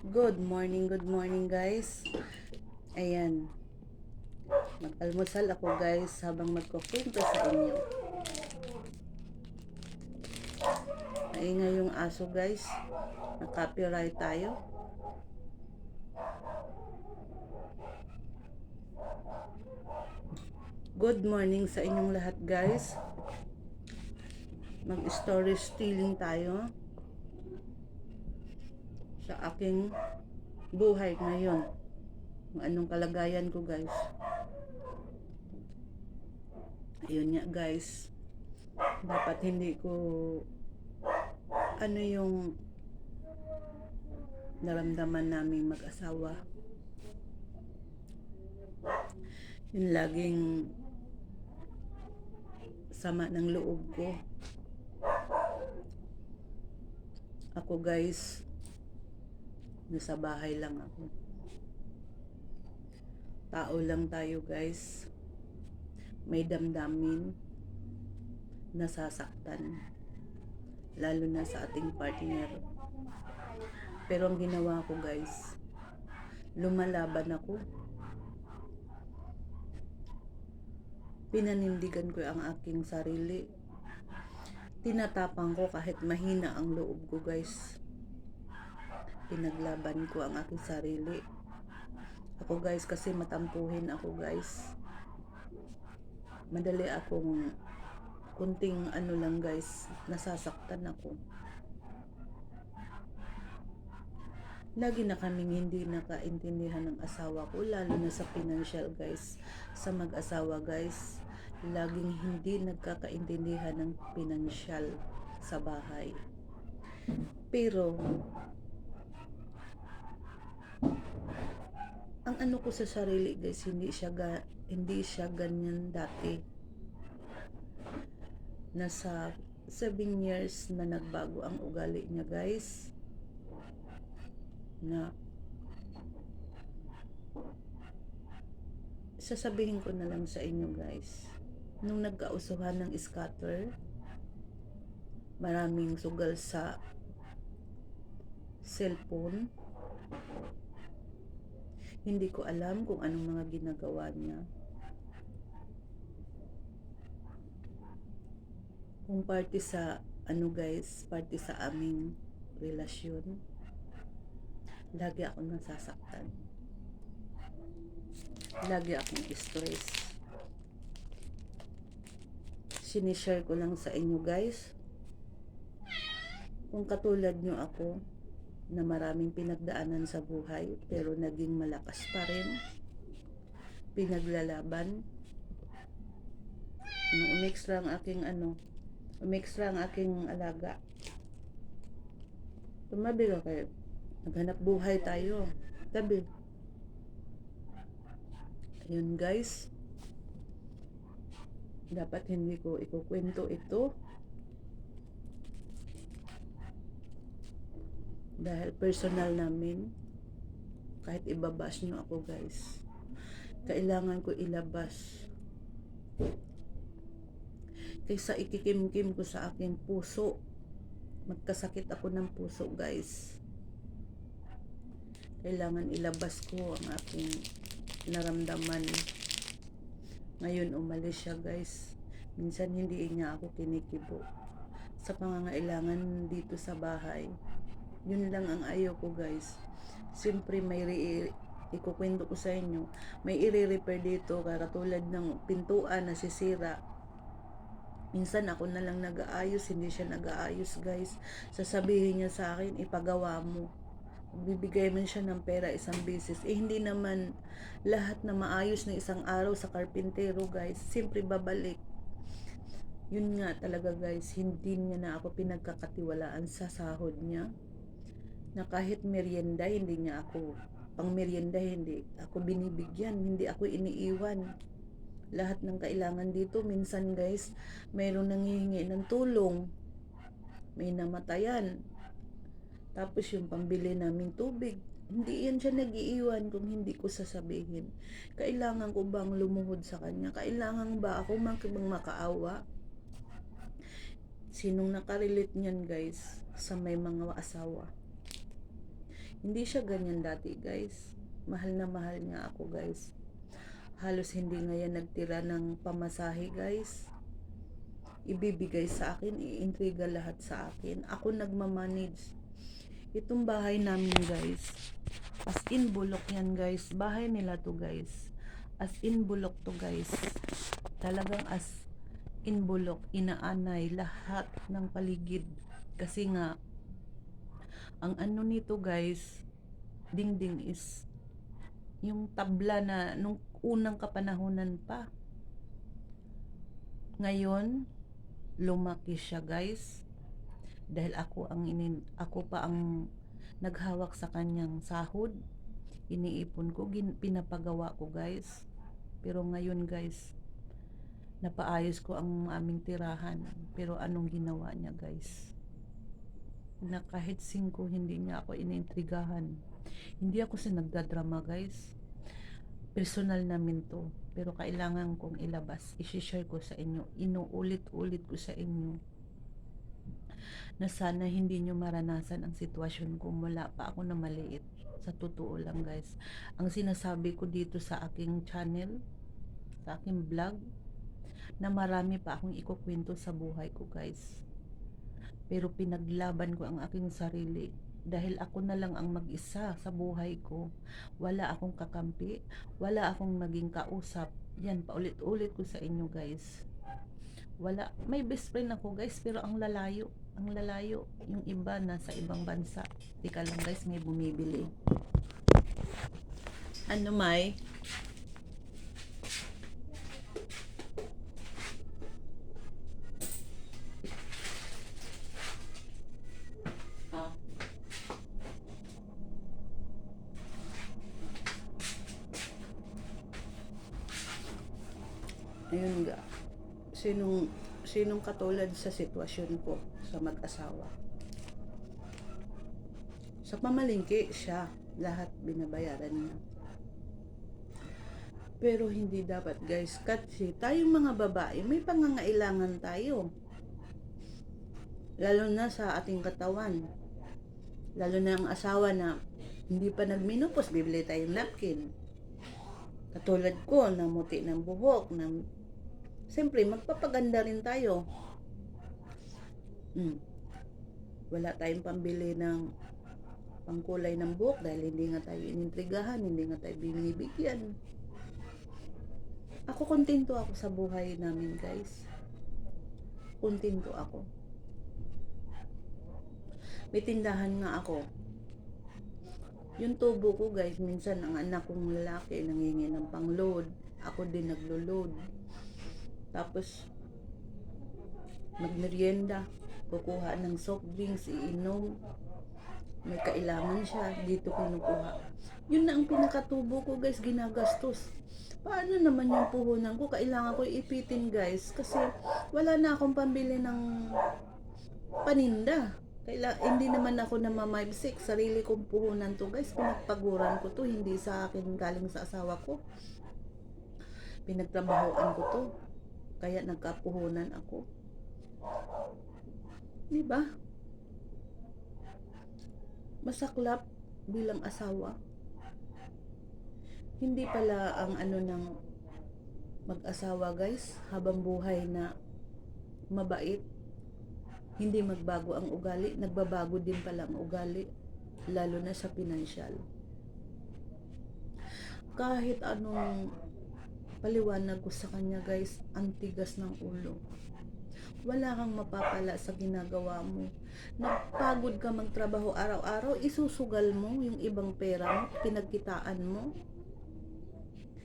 Good morning guys. Ayan, mag-almusal ako guys habang magkukwento sa inyo. Maingay yung aso guys. Na-copyright tayo. Good morning sa inyong lahat guys. Mag-story stealing tayo sa aking buhay ngayon. Kung anong kalagayan ko guys. Ayun nga guys. Dapat hindi ko ano yung naramdaman naming mag-asawa. Yung laging sama ng loob ko. Ako guys, nasa bahay lang ako. Tao lang tayo guys. May damdamin, nasasaktan. Lalo na sa ating partner. Pero ang ginawa ko guys, lumalaban ako. Pinanindigan ko ang aking sarili. Tinatapang ko kahit mahina ang loob ko guys. Pinaglaban ko ang aking sarili. Ako guys kasi matampuhin ako guys. Madali akong kunting ano lang guys, nasasaktan ako. Lagi na kaming hindi nakaintindihan ng asawa ko, lalo na sa financial guys. Sa mag-asawa guys, laging hindi nagkakaintindihan ng financial sa bahay. Pero ang ano ko sa sarili guys, hindi siya ganyan dati. Nasa 7 years na nagbago ang ugali niya guys. Na sasabihin ko na lang sa inyo guys, nung nagkausuhan ng scatter, maraming sugal sa cellphone. Hindi ko alam kung anong mga ginagawa niya. Kung parte sa ano guys, parte sa aming relasyon, lagi akong nasasaktan. Lagi akong stress. Sinishare ko lang sa inyo guys. Kung katulad nyo ako, na maraming pinagdaanan sa buhay, pero naging malakas pa rin. Pinaglalaban. Umix lang aking alaga. Tumabi ka kayo. Naghanap buhay tayo. Tabi. Ayun guys. Dapat hindi ko ikukwento ito. Dahil personal namin. Kahit ibabash nyo ako guys. Kailangan ko ilabas. Kaysa ikikimkim ko sa aking puso. Magkasakit ako ng puso guys. Kailangan ilabas ko ang aking naramdaman. Ngayon umalis siya guys. Minsan hindi niya ako kinikibo. Sa pangangailangan dito sa bahay. Yun lang ang ayaw ko guys. Siyempre may ikukwento ko sa inyo. May i-repair dito katulad ng pintuan na sisira. Minsan ako na lang nag-aayos, hindi siya nag-aayos guys. Sasabihin niya sa akin, ipagawa mo. Bibigay man siya ng pera isang beses. Hindi naman lahat na maayos na isang araw sa karpintero guys. Siyempre babalik. Yun nga talaga guys, hindi niya na ako pinagkakatiwalaan sa sahod niya. Na kahit merienda, hindi niya ako, pang merienda hindi ako binibigyan, hindi ako iniiwan. Lahat ng kailangan dito, minsan guys, mayroong nanghihingi ng tulong. May namatayan. Tapos yung pambili naming tubig, hindi yan siya nag-iiwan kung hindi ko sasabihin. Kailangan ko bang lumuhod sa kanya? Kailangan ba ako makaawa? Sinong nakarelate niyan guys sa may mga asawa? Hindi siya ganyan dati guys. Mahal na mahal niya ako guys. Halos hindi nga yan nagtira ng pamasahe guys. Ibibigay sa akin, iintriga lahat sa akin. Ako nagmamanage. Itong bahay namin guys. As in bulok yan guys. Bahay nila to guys. As in bulok to guys. Talagang as in bulok. Inaanay lahat ng paligid. Kasi nga, ang ano nito guys, dingding is yung tabla na nung unang kapanahunan pa. Ngayon, lumaki siya guys. Dahil ako pa ang naghawak sa kanyang sahod. Iniipon ko, pinapagawa ko guys. Pero ngayon guys, napaayos ko ang aming tirahan. Pero anong ginawa niya guys? Na kahit 5 hindi niya ako inintrigahan. Hindi ako sa nagdadrama guys. Personal namin to. Pero kailangan kong ilabas. I-share ko sa inyo. Inuulit-ulit ko sa inyo. Na sana hindi nyo maranasan ang sitwasyon ko mula pa ako na maliit. Sa totoo lang guys. Ang sinasabi ko dito sa aking channel, sa aking vlog, na marami pa akong ikukwento sa buhay ko guys. Pero pinaglaban ko ang aking sarili dahil ako na lang ang mag-isa sa buhay ko. Wala akong kakampi, wala akong maging kausap. Yan, paulit-ulit ko sa inyo guys. Wala, may best friend ako guys, pero ang lalayo. Ang lalayo, yung iba nasa ibang bansa. Tika lang guys, may bumibili. Ano may? Ayun nga, sinong katulad sa sitwasyon ko sa mag-asawa. Sa pamalingki siya, lahat binabayaran niya. Pero hindi dapat guys, kasi tayong mga babae, may pangangailangan tayo. Lalo na sa ating katawan. Lalo na ang asawa na hindi pa nagminupos, bibili tayong napkin. Katulad ko, namuti ng buhok, siyempre, magpapaganda rin tayo. Wala tayong pambili ng pangkulay ng buhok dahil hindi nga tayo inintrigahan, hindi nga tayo binibigyan. Ako, kontento ako sa buhay namin, guys. Kontento ako. May tindahan nga ako. Yung tubo ko, guys, minsan ang anak kong lalaki nangingi ng pang-load. Ako din naglo-load. Tapos, magmerienda, kukuha ng soft drinks, iinom. May kailangan siya, dito kinukuha. Yun na ang pinakatubo ko guys, ginagastos. Paano naman yung puhunan ko? Kailangan ko ipitin guys, kasi wala na akong pambili ng paninda. Hindi naman ako namamibsik, sarili kong puhunan to guys, pinagpaguran ko to, hindi sa akin galing sa asawa ko. Pinagtrabahoan ko to. Kaya nagkapuhunan ako. Diba? Masaklap bilang asawa. Hindi pala ang ano ng mag-asawa guys, habang buhay na mabait. Hindi magbago ang ugali, nagbabago din pala ang ugali. Lalo na sa pinansyal. Kahit anong paliwanag ko sa kanya guys, ang tigas ng ulo. Wala kang mapapala sa ginagawa mo. Nagpagod ka magtrabaho araw-araw, isusugal mo yung ibang pera mo, pinagkitaan mo.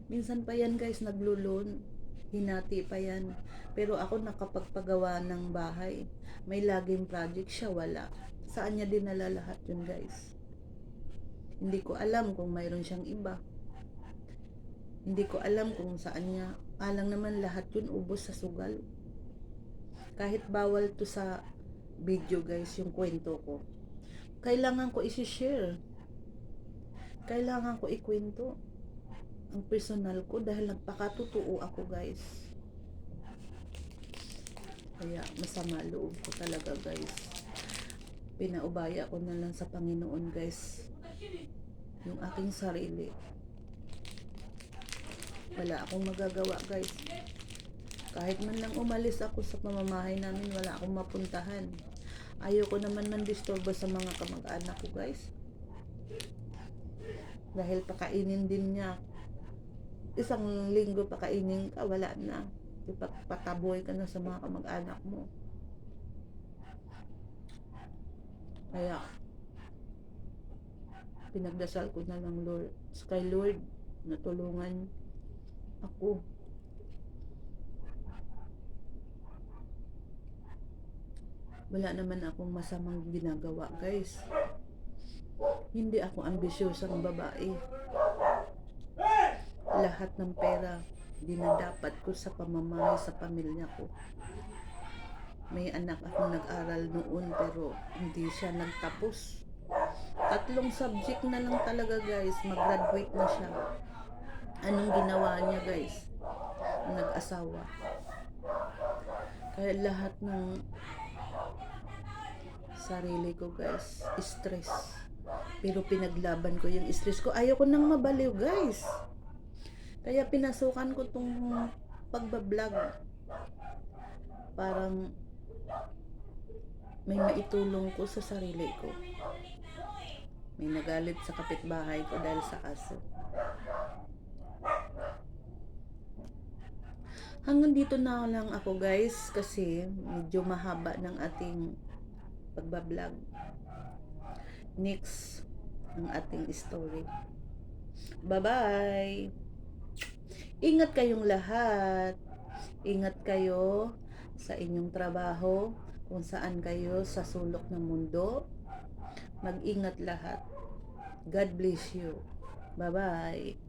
Minsan pa yan guys, naglulon, hinati pa yan. Pero ako nakapagpagawa ng bahay. May laging project, siya wala. Saan niya dinala lahat yun guys? Hindi ko alam kung mayroon siyang iba. Hindi ko alam kung saan niya. Alang naman lahat yun ubos sa sugal. Kahit bawal to sa video guys, yung kwento ko. Kailangan ko isi-share. Kailangan ko ikwento ang personal ko dahil nagpakatotoo ako guys. Kaya masama loob ko talaga guys. Pinaubaya ko na lang sa Panginoon guys. yung aking sarili. Wala akong magagawa, guys. Kahit man lang umalis ako sa pamamahay namin, wala akong mapuntahan. Ayoko naman mandisturbo sa mga kamag-anak ko, guys. Dahil pakainin din niya. Isang linggo pakainin ka, wala na. Ipagpataboy ka na sa mga kamag-anak mo. Kaya, pinagdasal ko na lang kay Lord na tulungan ako. Wala naman akong masamang ginagawa, guys. Hindi ako ambisyosang babae. Lahat ng pera dinadapat ko sa pamamahay sa pamilya ko. May anak akong nag-aral noon pero hindi siya nagtapos. 3 subject na lang talaga, guys. Mag-graduate na siya. Anong ginawa niya, guys? Nag-asawa. Kaya lahat ng sarili ko, guys, stress. Pero pinaglaban ko yung stress ko. Ayoko nang mabaliw, guys. Kaya pinasukan ko tong pagbablog. Parang may maitulong ko sa sarili ko. May nagalit sa kapitbahay ko dahil sa aso. Hanggang dito na lang ako, guys, kasi medyo mahaba ng ating pagbablog. Next ang ating story. Bye-bye! Ingat kayong lahat. Ingat kayo sa inyong trabaho, kung saan kayo sa sulok ng mundo. Mag-ingat lahat. God bless you. Bye-bye!